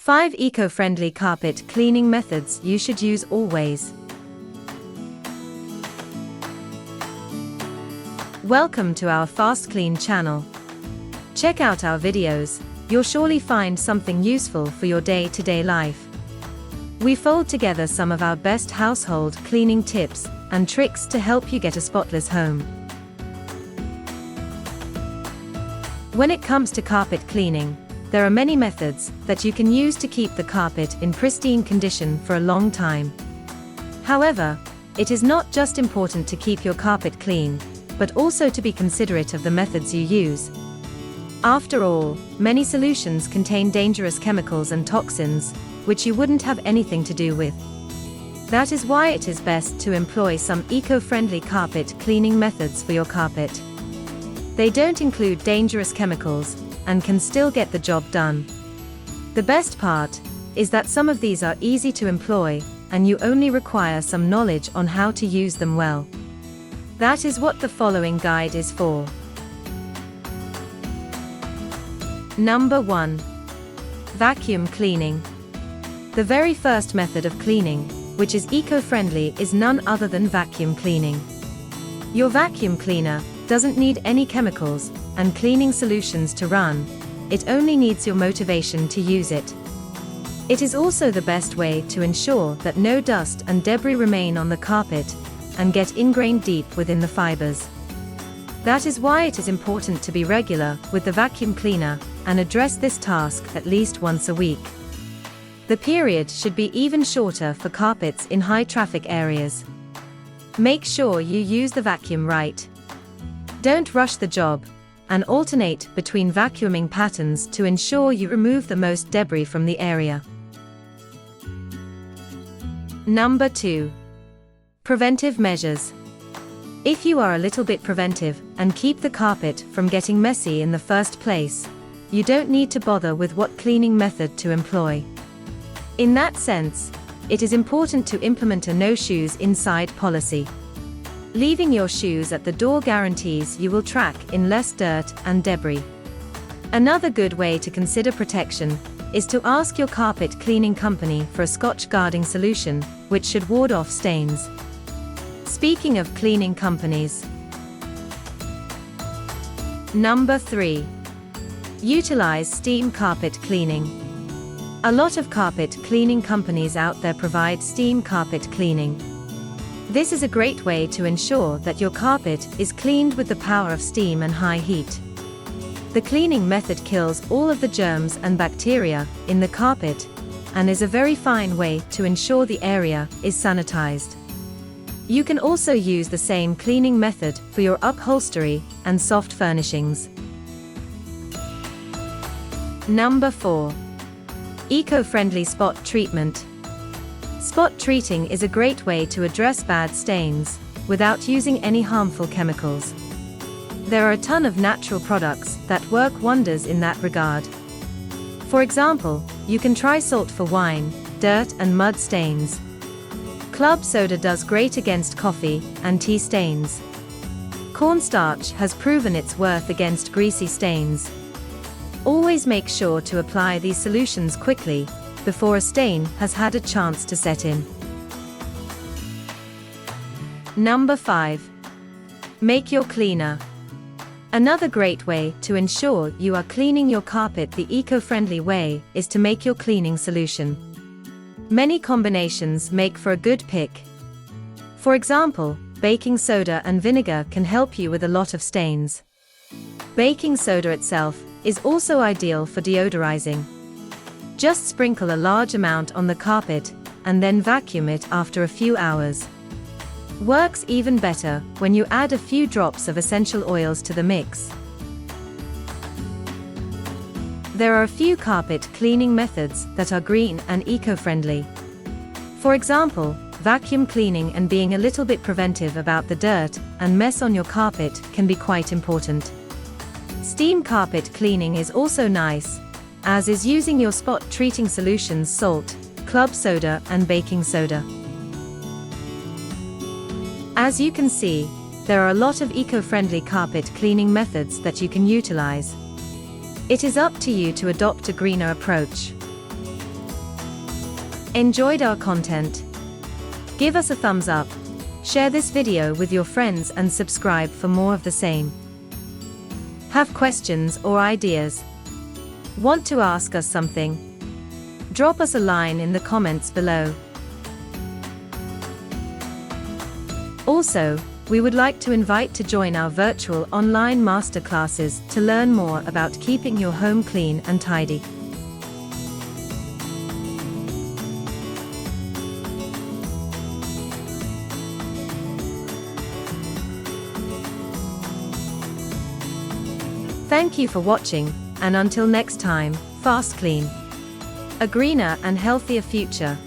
5 eco-friendly carpet cleaning methods you should use always. Welcome to our FastKlean channel. Check out our videos, you'll surely find something useful for your day-to-day life. We fold together some of our best household cleaning tips and tricks to help you get a spotless home. When it comes to carpet cleaning, there are many methods that you can use to keep the carpet in pristine condition for a long time. However, it is not just important to keep your carpet clean, but also to be considerate of the methods you use. After all, many solutions contain dangerous chemicals and toxins, which you wouldn't have anything to do with. That is why it is best to employ some eco-friendly carpet cleaning methods for your carpet. They don't include dangerous chemicals, and can still get the job done. The best part is that some of these are easy to employ, and you only require some knowledge on how to use them well. That is what the following guide is for. Number 1. Vacuum cleaning. The very first method of cleaning, which is eco-friendly, is none other than vacuum cleaning. Your vacuum cleaner doesn't need any chemicals and cleaning solutions to run, it only needs your motivation to use it. It is also the best way to ensure that no dust and debris remain on the carpet and get ingrained deep within the fibers. That is why it is important to be regular with the vacuum cleaner and address this task at least once a week. The period should be even shorter for carpets in high traffic areas. Make sure you use the vacuum right. Don't rush the job, and alternate between vacuuming patterns to ensure you remove the most debris from the area. Number 2. Preventive measures. If you are a little bit preventive and keep the carpet from getting messy in the first place, you don't need to bother with what cleaning method to employ. In that sense, it is important to implement a no shoes inside policy. Leaving your shoes at the door guarantees you will track in less dirt and debris. Another good way to consider protection is to ask your carpet cleaning company for a Scotch guarding solution, which should ward off stains. Speaking of cleaning companies. Number 3. Utilize steam carpet cleaning. A lot of carpet cleaning companies out there provide steam carpet cleaning. This is a great way to ensure that your carpet is cleaned with the power of steam and high heat. The cleaning method kills all of the germs and bacteria in the carpet, and is a very fine way to ensure the area is sanitized. You can also use the same cleaning method for your upholstery and soft furnishings. Number 4. Eco-friendly spot treatment. Spot treating is a great way to address bad stains, without using any harmful chemicals. There are a ton of natural products that work wonders in that regard. For example, you can try salt for wine, dirt and mud stains. Club soda does great against coffee and tea stains. Cornstarch has proven its worth against greasy stains. Always make sure to apply these solutions quickly, before a stain has had a chance to set in. Number 5. Make your cleaner. Another great way to ensure you are cleaning your carpet the eco-friendly way is to make your cleaning solution. Many combinations make for a good pick. For example, baking soda and vinegar can help you with a lot of stains. Baking soda itself is also ideal for deodorizing. Just sprinkle a large amount on the carpet, and then vacuum it after a few hours. Works even better when you add a few drops of essential oils to the mix. There are a few carpet cleaning methods that are green and eco-friendly. For example, vacuum cleaning and being a little bit preventive about the dirt and mess on your carpet can be quite important. Steam carpet cleaning is also nice, as is using your spot treating solutions salt, club soda and baking soda. As you can see, there are a lot of eco-friendly carpet cleaning methods that you can utilize. It is up to you to adopt a greener approach. Enjoyed our content? Give us a thumbs up, share this video with your friends and subscribe for more of the same. Have questions or ideas? Want to ask us something? Drop us a line in the comments below. Also, we would like to invite to join our virtual online masterclasses to learn more about keeping your home clean and tidy. Thank you for watching, and until next time, FastKlean. A greener and healthier future.